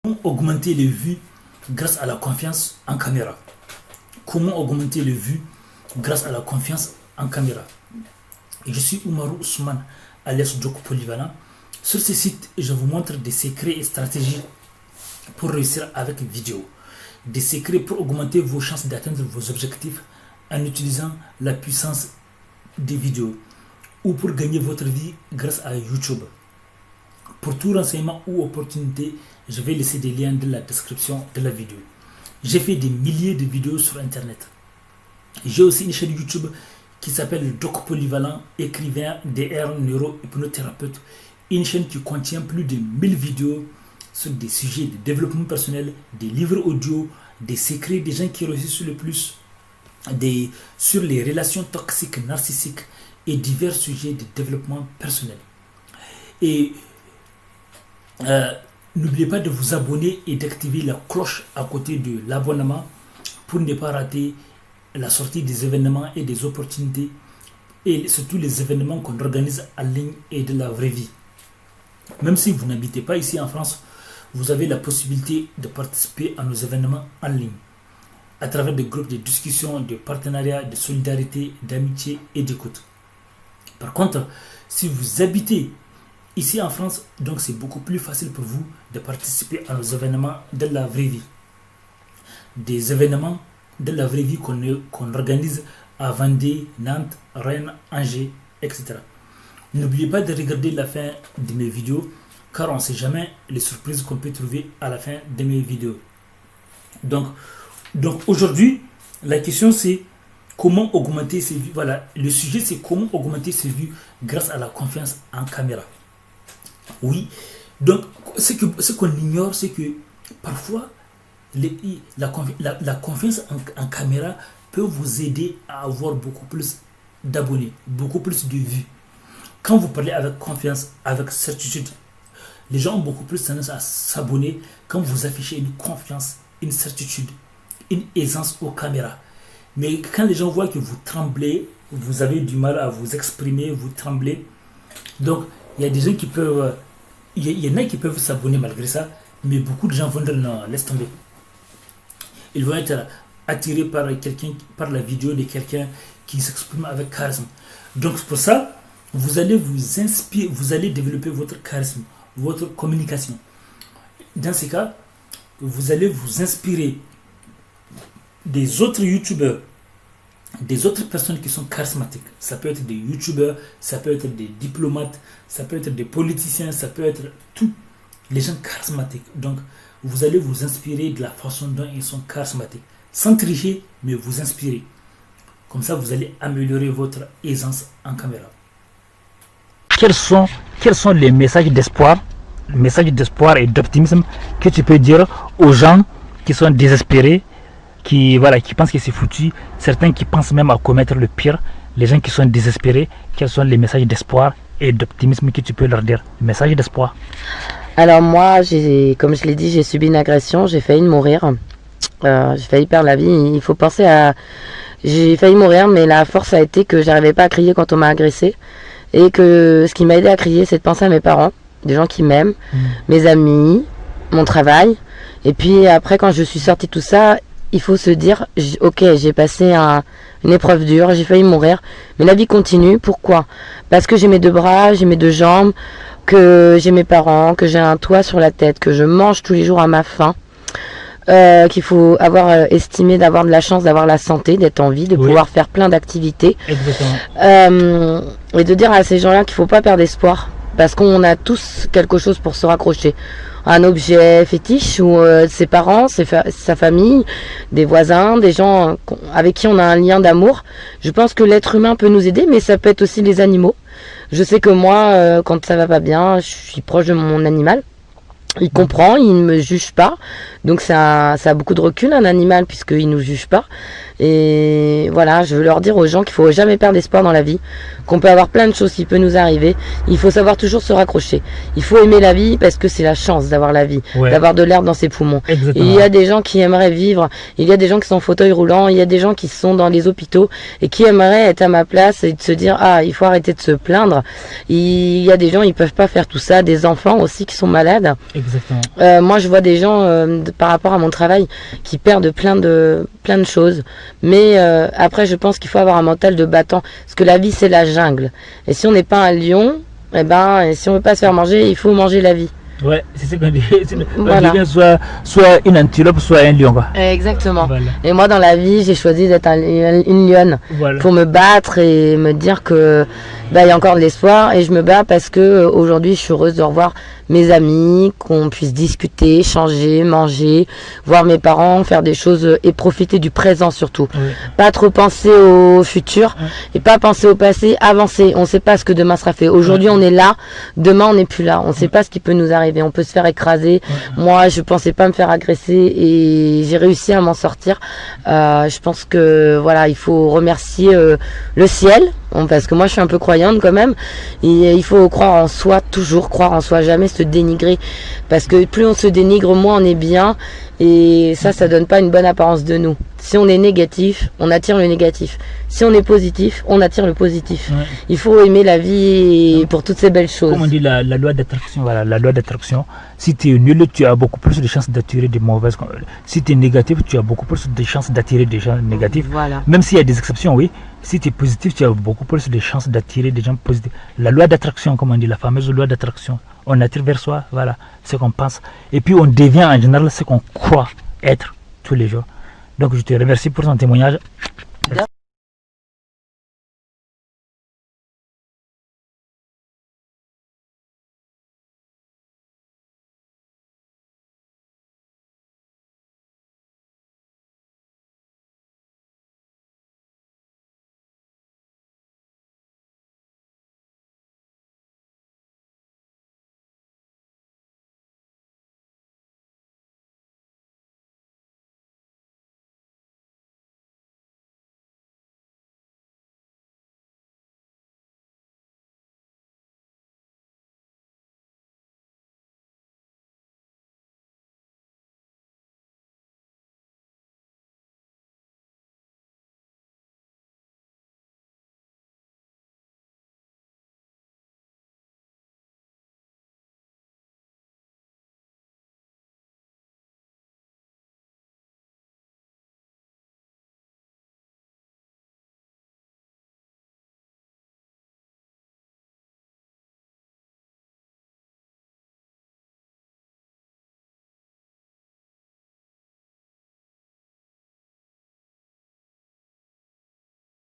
Comment augmenter les vues grâce à la confiance en caméra? Comment augmenter les vues grâce à la confiance en caméra? Je suis Oumarou Ousmane, alias Djoko Polyvalent. Sur ce site, je vous montre des secrets et stratégies pour réussir avec vidéo. Des secrets pour augmenter vos chances d'atteindre vos objectifs en utilisant la puissance des vidéos ou pour gagner votre vie grâce à YouTube. Pour tout renseignement ou opportunité, je vais laisser des liens dans la description de la vidéo. J'ai fait des milliers de vidéos sur internet. J'ai aussi une chaîne YouTube qui s'appelle Djoko Polyvalent, écrivain DR neuro-hypnothérapeute. Une chaîne qui contient plus de 1000 vidéos sur des sujets de développement personnel, des livres audio, des secrets des gens qui réussissent le plus, sur les relations toxiques, narcissiques et divers sujets de développement personnel. Et n'oubliez pas de vous abonner et d'activer la cloche à côté de l'abonnement pour ne pas rater la sortie des événements et des opportunités et surtout les événements qu'on organise en ligne et de la vraie vie. Même si vous n'habitez pas ici en France, vous avez la possibilité de participer à nos événements en ligne à travers des groupes de discussion, de partenariat, de solidarité, d'amitié et d'écoute. Par contre, si vous habitez ici en France, donc c'est beaucoup plus facile pour vous de participer à nos événements de la vraie vie. Des événements de la vraie vie qu'on organise à Vendée, Nantes, Rennes, Angers, etc. N'oubliez pas de regarder la fin de mes vidéos, car on ne sait jamais les surprises qu'on peut trouver à la fin de mes vidéos. Donc aujourd'hui, la question c'est comment augmenter ses vues. Voilà, le sujet c'est comment augmenter ses vues grâce à la confiance en caméra. Oui, donc ce qu'on ignore, c'est que parfois la confiance en caméra peut vous aider à avoir beaucoup plus d'abonnés, beaucoup plus de vues. Quand vous parlez avec confiance, avec certitude, les gens ont beaucoup plus tendance à s'abonner quand vous affichez une confiance, une certitude, une aisance aux caméras. Mais quand les gens voient que vous tremblez, vous avez du mal à vous exprimer, vous tremblez. Donc, il y a des gens qui peuvent... Il y en a qui peuvent s'abonner malgré ça, mais beaucoup de gens vont dire non, laisse tomber. Ils vont être attirés par la vidéo de quelqu'un qui s'exprime avec charisme. Donc, pour ça, vous allez vous inspirer, vous allez développer votre charisme, votre communication. Dans ces cas, vous allez vous inspirer des autres youtubeurs, des autres personnes qui sont charismatiques. Ça peut être des youtubeurs, ça peut être des diplomates, ça peut être des politiciens, ça peut être tous les gens charismatiques. Donc, vous allez vous inspirer de la façon dont ils sont charismatiques. Sans tricher, mais vous inspirer. Comme ça, vous allez améliorer votre aisance en caméra. Quels sont les messages d'espoir et d'optimisme que tu peux dire aux gens qui sont désespérés, qui pensent que c'est foutu, certains qui pensent même à commettre le pire, les gens qui sont désespérés? Quels sont les messages d'espoir et d'optimisme que tu peux leur dire? Le message d'espoir. Alors moi, comme je l'ai dit, j'ai subi une agression, j'ai failli mourir, j'ai failli perdre la vie. Il faut penser à... J'ai failli mourir, mais la force a été que j'arrivais pas à crier quand on m'a agressé, et que ce qui m'a aidé à crier, c'est de penser à mes parents, des gens qui m'aiment, mes amis, mon travail. Et puis après, quand je suis sortie de tout ça, il faut se dire, ok, j'ai passé une épreuve dure, j'ai failli mourir, mais la vie continue. Pourquoi? Parce que j'ai mes deux bras, j'ai mes deux jambes, que j'ai mes parents, que j'ai un toit sur la tête, que je mange tous les jours à ma faim, qu'il faut avoir estimé d'avoir de la chance, d'avoir la santé, d'être en vie, de pouvoir faire plein d'activités. Exactement. Et de dire à ces gens-là qu'il ne faut pas perdre espoir, parce qu'on a tous quelque chose pour se raccrocher. Un objet fétiche ou ses parents, sa famille, des voisins, des gens avec qui on a un lien d'amour. Je pense que l'être humain peut nous aider, mais ça peut être aussi les animaux. Je sais que moi, quand ça va pas bien, je suis proche de mon animal. Il comprend, il ne me juge pas. Donc ça a beaucoup de recul, un animal, puisqu'il ne nous juge pas. Et voilà, je veux leur dire aux gens qu'il ne faut jamais perdre espoir dans la vie, qu'on peut avoir plein de choses qui peuvent nous arriver. Il faut savoir toujours se raccrocher. Il faut aimer la vie parce que c'est la chance d'avoir la vie, d'avoir de l'air dans ses poumons. Exactement. Il y a des gens qui aimeraient vivre, il y a des gens qui sont en fauteuil roulant, il y a des gens qui sont dans les hôpitaux et qui aimeraient être à ma place et de se dire ah, il faut arrêter de se plaindre. Il y a des gens, ils peuvent pas faire tout ça, des enfants aussi qui sont malades. Exactement. Moi, je vois des gens, par rapport à mon travail, qui perdent plein de choses. Mais après, je pense qu'il faut avoir un mental de battant. Parce que la vie, c'est la jungle. Et si on n'est pas un lion, eh ben, et si on veut pas se faire manger, il faut manger la vie. Ouais, c'est ce qu'on dit. Voilà. On devient soit une antilope, soit un lion. Quoi. Exactement. Voilà. Et moi, dans la vie, j'ai choisi d'être une lionne. Voilà. Pour me battre et me dire que il y a encore de l'espoir. Et je me bats parce que aujourd'hui, je suis heureuse de revoir mes amis, qu'on puisse discuter, changer, manger, voir mes parents, faire des choses et profiter du présent surtout. Oui. Pas trop penser au futur et pas penser au passé, avancer. On ne sait pas ce que demain sera fait. Aujourd'hui, on est là, demain, on n'est plus là. On ne sait pas ce qui peut nous arriver. On peut se faire écraser. Moi, je pensais pas me faire agresser et j'ai réussi à m'en sortir. Je pense que voilà, il faut remercier le ciel. Parce que moi je suis un peu croyante quand même, et il faut croire en soi, toujours croire en soi, jamais se dénigrer, parce que plus on se dénigre, moins on est bien, et ça donne pas une bonne apparence de nous. Si on est négatif, on attire le négatif. Si on est positif, on attire le positif. Ouais. Il faut aimer la vie pour toutes ces belles choses. Comme on dit la loi d'attraction, voilà, la loi d'attraction. Si tu es nul, tu as beaucoup plus de chances d'attirer des mauvaises. Si tu es négatif, tu as beaucoup plus de chances d'attirer des gens négatifs. Voilà. Même s'il y a des exceptions, oui. Si tu es positif, tu as beaucoup plus de chances d'attirer des gens positifs. La loi d'attraction, comme on dit, la fameuse loi d'attraction. On attire vers soi, voilà, ce qu'on pense. Et puis on devient en général ce qu'on croit être tous les jours. Donc je te remercie pour ton témoignage.